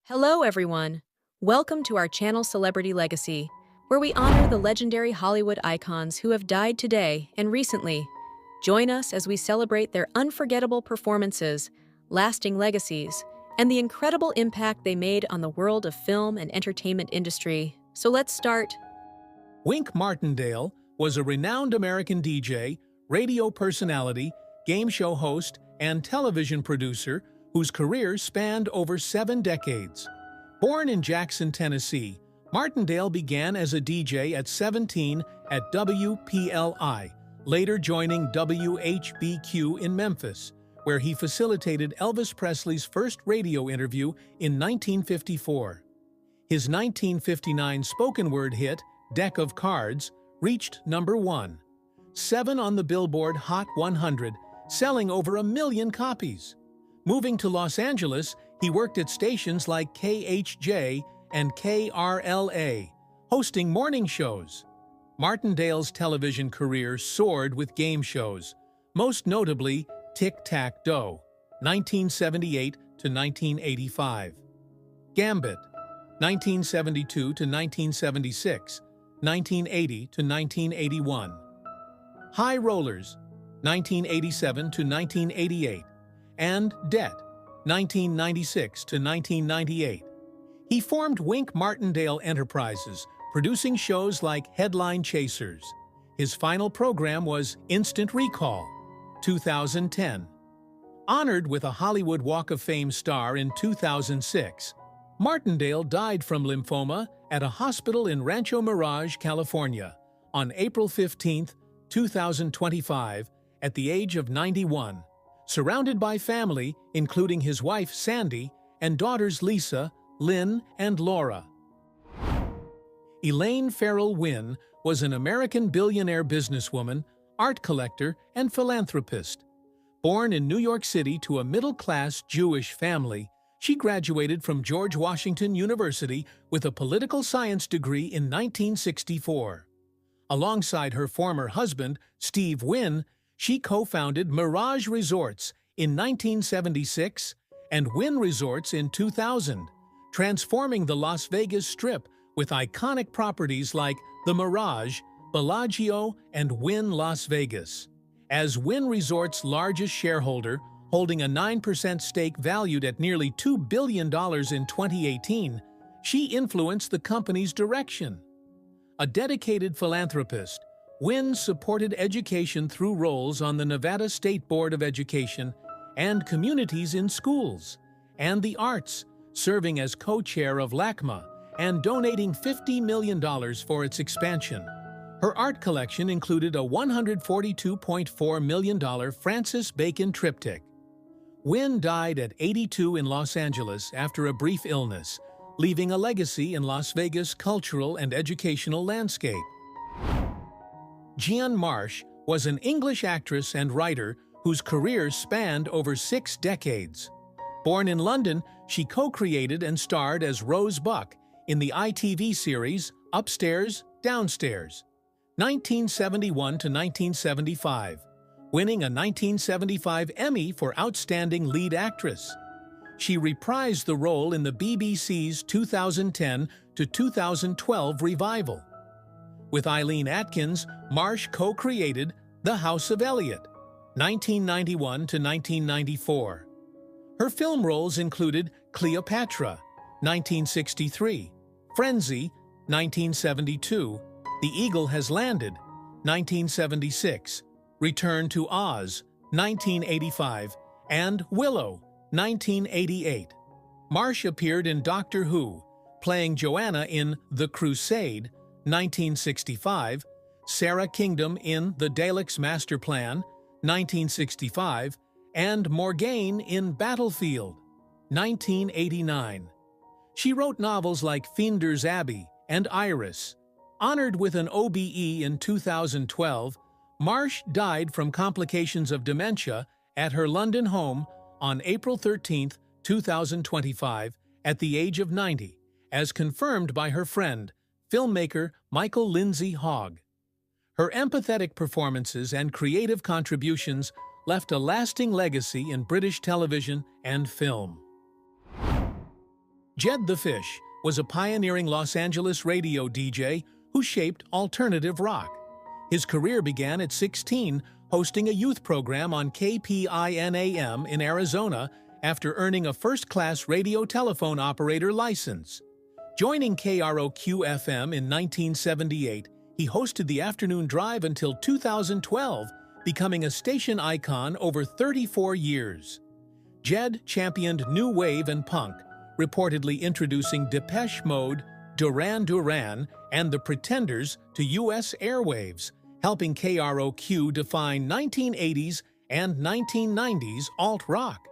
Hello, everyone. Welcome to our channel Celebrity Legacy, where we honor the legendary Hollywood icons who have died today and recently. Join us as we celebrate their unforgettable performances, lasting legacies, and the incredible impact they made on the world of film and entertainment industry. So let's start. Wink Martindale was a renowned American DJ, radio personality, game show host, and television producer whose career spanned over 7 decades. Born in Jackson, Tennessee, Martindale began as a DJ at 17 at WPLI, later joining WHBQ in Memphis, where he facilitated Elvis Presley's first radio interview in 1954. His 1959 spoken-word hit, Deck of Cards, reached number 1, 7 on the Billboard Hot 100, selling over 1 million copies. Moving to Los Angeles, he worked at stations like KHJ and KRLA, hosting morning shows. Martindale's television career soared with game shows, most notably Tic-Tac-Dough, 1978 to 1985, Gambit, 1972 to 1976, 1980 to 1981, High Rollers, 1987 to 1988, and Debt, 1996 to 1998. He formed Wink Martindale Enterprises, producing shows like Headline Chasers. His final program was Instant Recall, 2010. Honored with a Hollywood Walk of Fame star in 2006, Martindale died from lymphoma at a hospital in Rancho Mirage, California, on April 15, 2025, at the age of 91. Surrounded by family, including his wife Sandy and daughters Lisa, Lynn, and Laura. Elaine Wynn was an American billionaire businesswoman, art collector, and philanthropist. Born in New York City to a middle-class Jewish family, she graduated from George Washington University with a political science degree in 1964. Alongside her former husband, Steve Wynn, she co-founded Mirage Resorts in 1976 and Wynn Resorts in 2000, transforming the Las Vegas Strip with iconic properties like the Mirage, Bellagio, and Wynn Las Vegas. As Wynn Resorts' largest shareholder, holding a 9% stake valued at nearly $2 billion in 2018, she influenced the company's direction. A dedicated philanthropist, Wynn supported education through roles on the Nevada State Board of Education and communities in schools, and the arts, serving as co-chair of LACMA and donating $50 million for its expansion. Her art collection included a $142.4 million Francis Bacon triptych. Wynn died at 82 in Los Angeles after a brief illness, leaving a legacy in Las Vegas' cultural and educational landscape. Marsh was an English actress and writer whose career spanned over 6 decades. Born in London, she co-created and starred as Rose Buck in the ITV series Upstairs, Downstairs, 1971 to 1975, winning a 1975 Emmy for Outstanding Lead Actress. She reprised the role in the BBC's 2010 to 2012 revival. With Eileen Atkins, Marsh co-created The House of Elliot, 1991 to 1994. Her film roles included Cleopatra, 1963, Frenzy, 1972, The Eagle Has Landed, 1976, Return to Oz, 1985, and Willow, 1988. Marsh appeared in Doctor Who, playing Joanna in The Crusade, 1965, Sarah Kingdom in The Daleks' Master Plan, 1965, and Morgaine in Battlefield, 1989. She wrote novels like Fiender's Abbey and Iris. Honored with an OBE in 2012, Marsh died from complications of dementia at her London home on April 13, 2025, at the age of 90, as confirmed by her friend, filmmaker Michael Lindsay Hogg. Her empathetic performances and creative contributions left a lasting legacy in British television and film. Jed the Fish was a pioneering Los Angeles radio DJ who shaped alternative rock. His career began at 16, hosting a youth program on KPIN-AM in Arizona after earning a first-class radio telephone operator license. Joining KROQ-FM in 1978, he hosted the afternoon drive until 2012, becoming a station icon over 34 years. Jed championed new wave and punk, reportedly introducing Depeche Mode, Duran Duran, and The Pretenders to U.S. airwaves, helping KROQ define 1980s and 1990s alt-rock.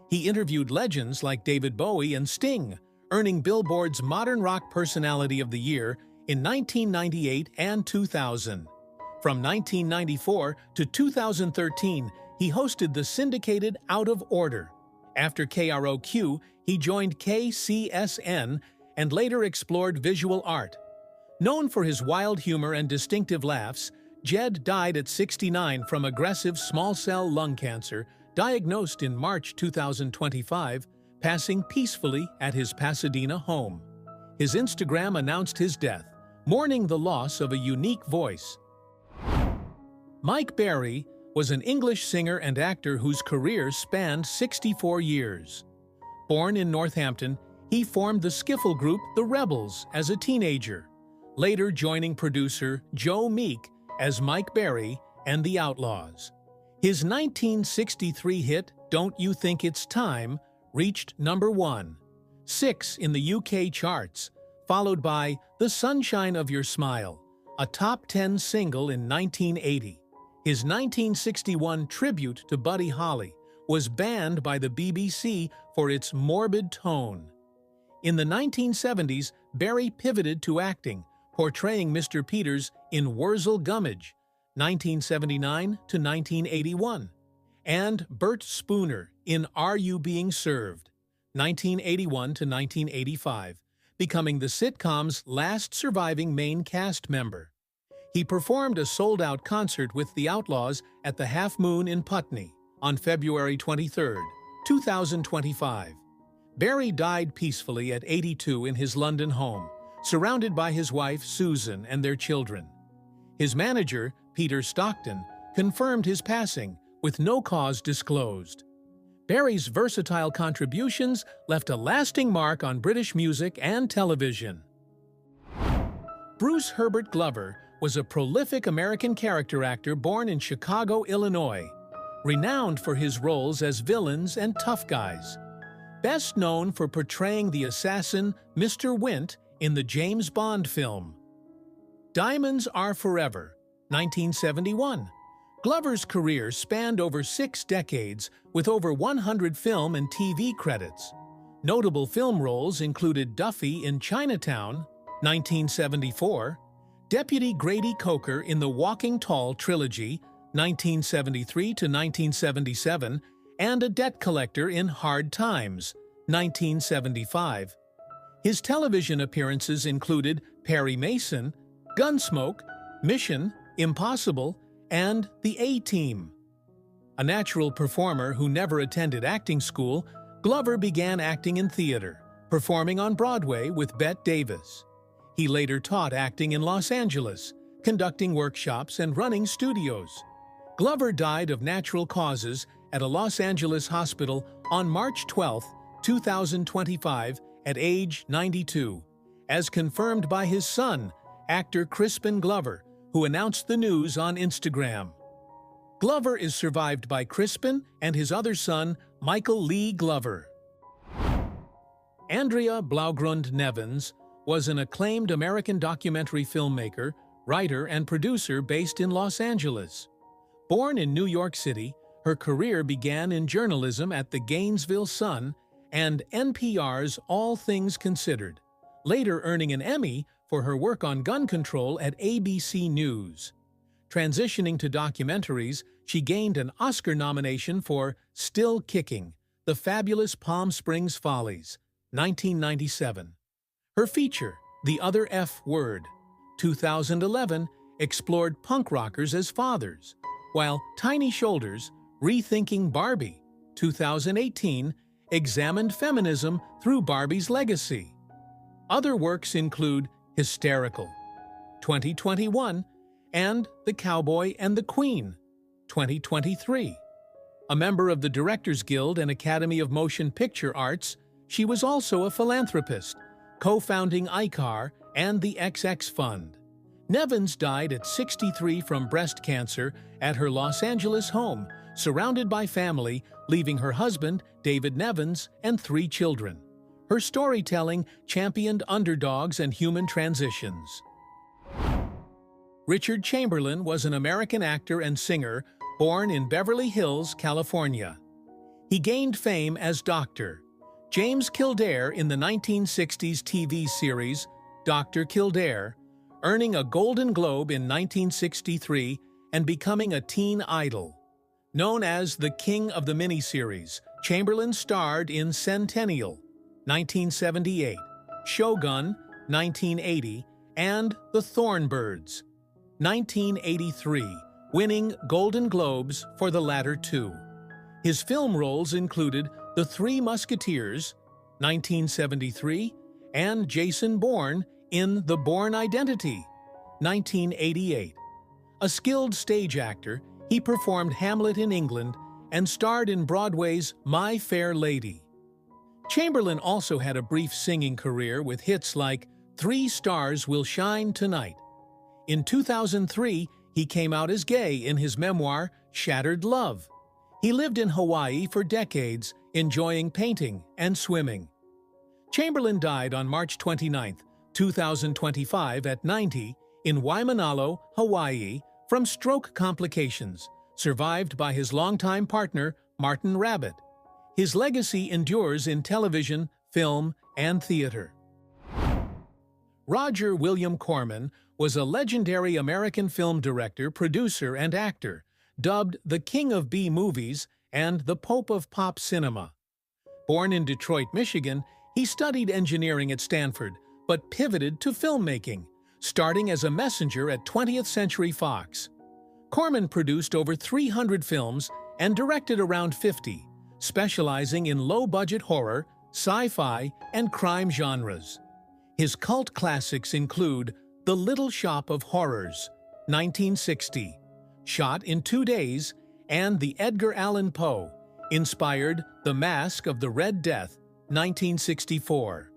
He interviewed legends like David Bowie and Sting, earning Billboard's Modern Rock Personality of the Year in 1998 and 2000. From 1994 to 2013, he hosted the syndicated Out of Order. After KROQ, he joined KCSN and later explored visual art. Known for his wild humor and distinctive laughs, Jed died at 69 from aggressive small-cell lung cancer, diagnosed in March 2025, passing peacefully at his Pasadena home. His Instagram announced his death, mourning the loss of a unique voice. Mike Berry was an English singer and actor whose career spanned 64 years. Born in Northampton, he formed the skiffle group The Rebels as a teenager, later joining producer Joe Meek as Mike Berry and the Outlaws. His 1963 hit, Don't You Think It's Time, reached #1, 6 in the UK charts, followed by The Sunshine of Your Smile, a top 10 single in 1980. His 1961 tribute to Buddy Holly was banned by the BBC for its morbid tone. In the 1970s, Berry pivoted to acting, portraying Mr. Peters in Wurzel Gummidge, 1979 to 1981, and Bert Spooner in Are You Being Served, 1981 to 1985, becoming the sitcom's last surviving main cast member. He performed a sold-out concert with the Outlaws at the Half Moon in Putney on February 23, 2025. Berry died peacefully at 82 in his London home, surrounded by his wife Susan and their children. His manager, Peter Stockton, confirmed his passing, with no cause disclosed. Berry's versatile contributions left a lasting mark on British music and television. Bruce Herbert Glover was a prolific American character actor born in Chicago, Illinois, renowned for his roles as villains and tough guys. Best known for portraying the assassin Mr. Wint in the James Bond film Diamonds Are Forever, 1971. Glover's career spanned over 6 decades with over 100 film and TV credits. Notable film roles included Duffy in Chinatown, 1974, Deputy Grady Coker in the Walking Tall trilogy, 1973 to 1977, and a debt collector in Hard Times, 1975. His television appearances included Perry Mason, Gunsmoke, Mission, Impossible, and The A-Team. A natural performer who never attended acting school, Glover began acting in theater, performing on Broadway with Bette Davis. He later taught acting in Los Angeles, conducting workshops and running studios. Glover died of natural causes at a Los Angeles hospital on March 12, 2025, at age 92, as confirmed by his son, actor Crispin Glover, who announced the news on Instagram. Glover is survived by Crispin and his other son, Michael Lee Glover. Andrea Blaugrund Nevins was an acclaimed American documentary filmmaker, writer, and producer based in Los Angeles. Born in New York City, her career began in journalism at the Gainesville Sun and NPR's All Things Considered, later earning an Emmy for her work on gun control at ABC News. Transitioning to documentaries, she gained an Oscar nomination for Still Kicking, The Fabulous Palm Springs Follies, 1997. Her feature, The Other F Word, 2011, explored punk rockers as fathers, while Tiny Shoulders, Rethinking Barbie, 2018, examined feminism through Barbie's legacy. Other works include Hysterical, 2021, and The Cowboy and the Queen, 2023. A member of the Directors Guild and Academy of Motion Picture Arts, she was also a philanthropist, co-founding ICAR and the XX Fund. Nevins died at 63 from breast cancer at her Los Angeles home, surrounded by family, leaving her husband, David Nevins, and 3 children. Her storytelling championed underdogs and human transitions. Richard Chamberlain was an American actor and singer born in Beverly Hills, California. He gained fame as Dr. James Kildare in the 1960s TV series Dr. Kildare, earning a Golden Globe in 1963 and becoming a teen idol. Known as the King of the Miniseries, Chamberlain starred in Centennial, 1978, Shogun, 1980, and The Thornbirds, 1983, winning Golden Globes for the latter 2. His film roles included The Three Musketeers, 1973, and Jason Bourne in The Bourne Identity, 1988. A skilled stage actor, he performed Hamlet in England and starred in Broadway's My Fair Lady. Chamberlain also had a brief singing career with hits like 3 Stars Will Shine Tonight. In 2003, he came out as gay in his memoir, Shattered Love. He lived in Hawaii for decades, enjoying painting and swimming. Chamberlain died on March 29, 2025 at 90 in Waimanalo, Hawaii, from stroke complications, survived by his longtime partner, Martin Rabbit. His legacy endures in television, film, and theater. Roger William Corman was a legendary American film director, producer, and actor, dubbed the King of B-movies and the Pope of Pop Cinema. Born in Detroit, Michigan, he studied engineering at Stanford, but pivoted to filmmaking, starting as a messenger at 20th Century Fox. Corman produced over 300 films and directed around 50, specializing in low-budget horror, sci-fi, and crime genres. His cult classics include The Little Shop of Horrors, 1960, shot in 2 days, and the Edgar Allan Poe-inspired The Mask of the Red Death, 1964.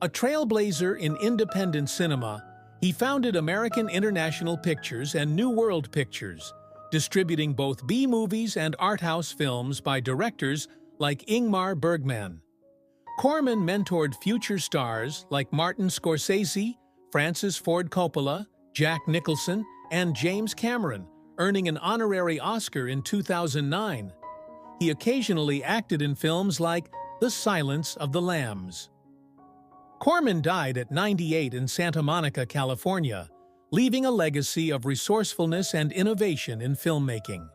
A trailblazer in independent cinema, he founded American International Pictures and New World Pictures, distributing both B-movies and art house films by directors like Ingmar Bergman. Corman mentored future stars like Martin Scorsese, Francis Ford Coppola, Jack Nicholson, and James Cameron, earning an honorary Oscar in 2009. He occasionally acted in films like The Silence of the Lambs. Corman died at 98 in Santa Monica, California, leaving a legacy of resourcefulness and innovation in filmmaking.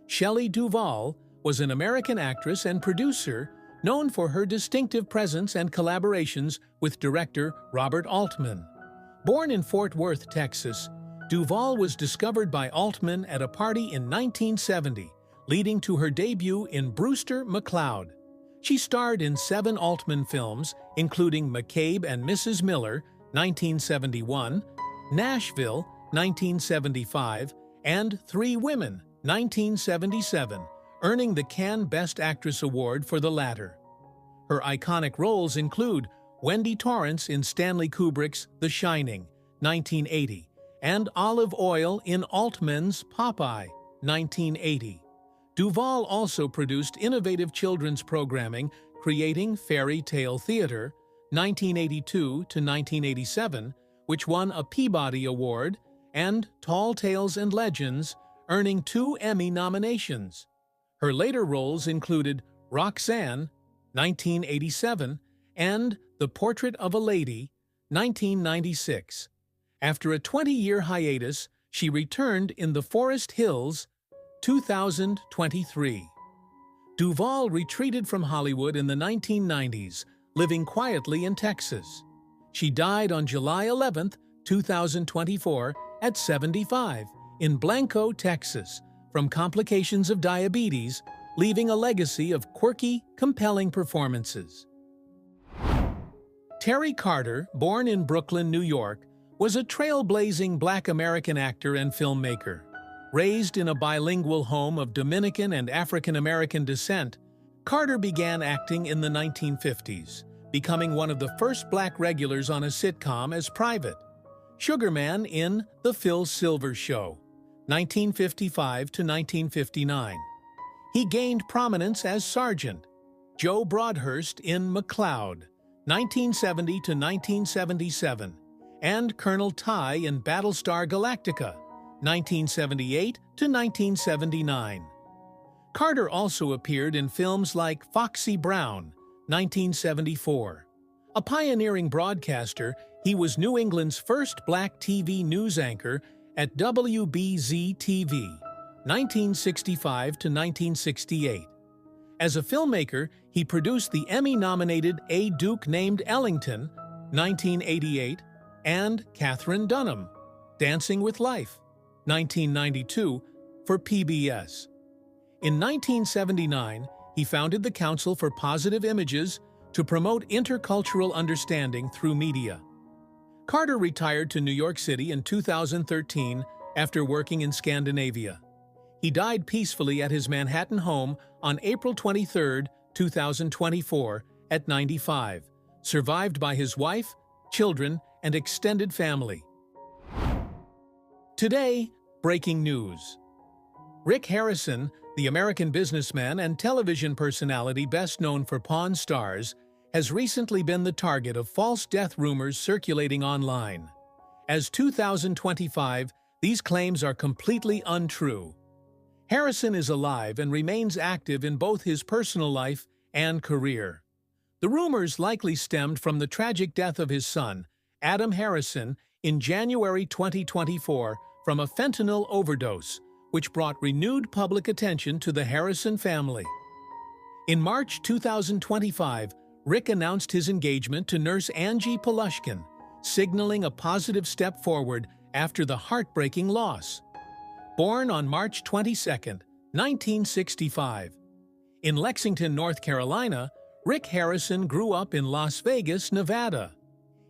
Shelley Duvall was an American actress and producer known for her distinctive presence and collaborations with director Robert Altman. Born in Fort Worth, Texas, Duvall was discovered by Altman at a party in 1970, leading to her debut in Brewster McCloud. She starred in 7 Altman films, including McCabe and Mrs. Miller, 1971, Nashville, 1975, and 3 Women, 1977, earning the Cannes Best Actress Award for the latter. Her iconic roles include Wendy Torrance in Stanley Kubrick's The Shining, 1980, and Olive Oyl in Altman's Popeye, 1980. Duvall also produced innovative children's programming, creating Fairy Tale Theater, 1982 to 1987, which won a Peabody Award, and Tall Tales and Legends, earning 2 Emmy nominations. Her later roles included Roxanne, 1987, and The Portrait of a Lady, 1996. After a 20-year hiatus, she returned in The Forest Hills, 2023. Duvall retreated from Hollywood in the 1990s, living quietly in Texas. She died on July 11, 2024, at 75, in Blanco, Texas, from complications of diabetes, leaving a legacy of quirky, compelling performances. Terry Carter, born in Brooklyn, New York, was a trailblazing Black American actor and filmmaker. Raised in a bilingual home of Dominican and African American descent, Carter began acting in the 1950s, becoming one of the first Black regulars on a sitcom as Private Sugarman in The Phil Silvers Show, 1955 to 1959. He gained prominence as Sergeant Joe Broadhurst in McCloud, 1970 to 1977, and Colonel Ty in Battlestar Galactica, 1978 to 1979. Carter also appeared in films like Foxy Brown, 1974. A pioneering broadcaster, he was New England's first Black TV news anchor at WBZ-TV, 1965 to 1968. As a filmmaker, he produced the Emmy-nominated A Duke Named Ellington, 1988, and Katherine Dunham, Dancing with Life, 1992, for PBS. In 1979, he founded the Council for Positive Images to promote intercultural understanding through media. Carter retired to New York City in 2013 after working in Scandinavia. He died peacefully at his Manhattan home on April 23, 2024, at 95, survived by his wife, children, and extended family. Today, breaking news. Rick Harrison, the American businessman and television personality best known for Pawn Stars, has recently been the target of false death rumors circulating online. As 2025, these claims are completely untrue. Harrison is alive and remains active in both his personal life and career. The rumors likely stemmed from the tragic death of his son, Adam Harrison, in January 2024 from a fentanyl overdose, which brought renewed public attention to the Harrison family. In March 2025, Rick announced his engagement to nurse Angie Polushkin, signaling a positive step forward after the heartbreaking loss. Born on March 22, 1965. In Lexington, North Carolina, Rick Harrison grew up in Las Vegas, Nevada.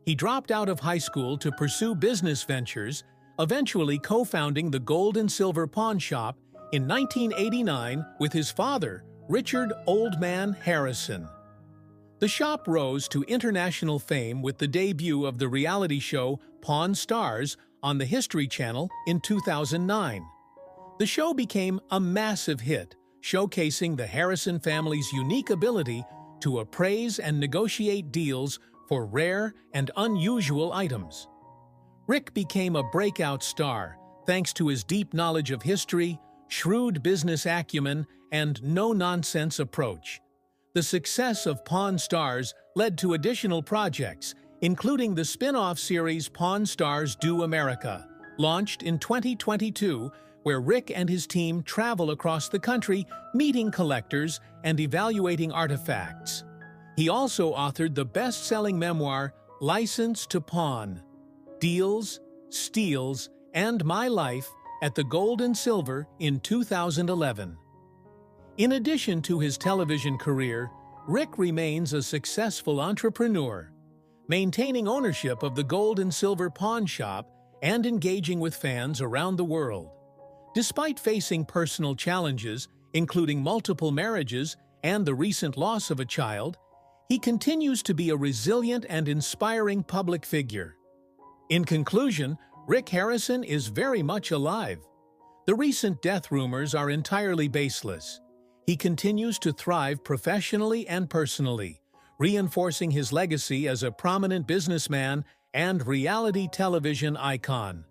He dropped out of high school to pursue business ventures, eventually co-founding the Gold and Silver Pawn Shop in 1989 with his father, Richard "Old Man" Harrison. The shop rose to international fame with the debut of the reality show Pawn Stars on the History Channel in 2009. The show became a massive hit, showcasing the Harrison family's unique ability to appraise and negotiate deals for rare and unusual items. Rick became a breakout star thanks to his deep knowledge of history, shrewd business acumen, and no-nonsense approach. The success of Pawn Stars led to additional projects, including the spin-off series Pawn Stars Do America, launched in 2022, where Rick and his team travel across the country meeting collectors and evaluating artifacts. He also authored the best-selling memoir License to Pawn: Deals, Steals, and My Life at the Gold and Silver in 2011. In addition to his television career, Rick remains a successful entrepreneur, maintaining ownership of the Gold and Silver Pawn Shop and engaging with fans around the world. Despite facing personal challenges, including multiple marriages and the recent loss of a child, he continues to be a resilient and inspiring public figure. In conclusion, Rick Harrison is very much alive. The recent death rumors are entirely baseless. He continues to thrive professionally and personally, reinforcing his legacy as a prominent businessman and reality television icon.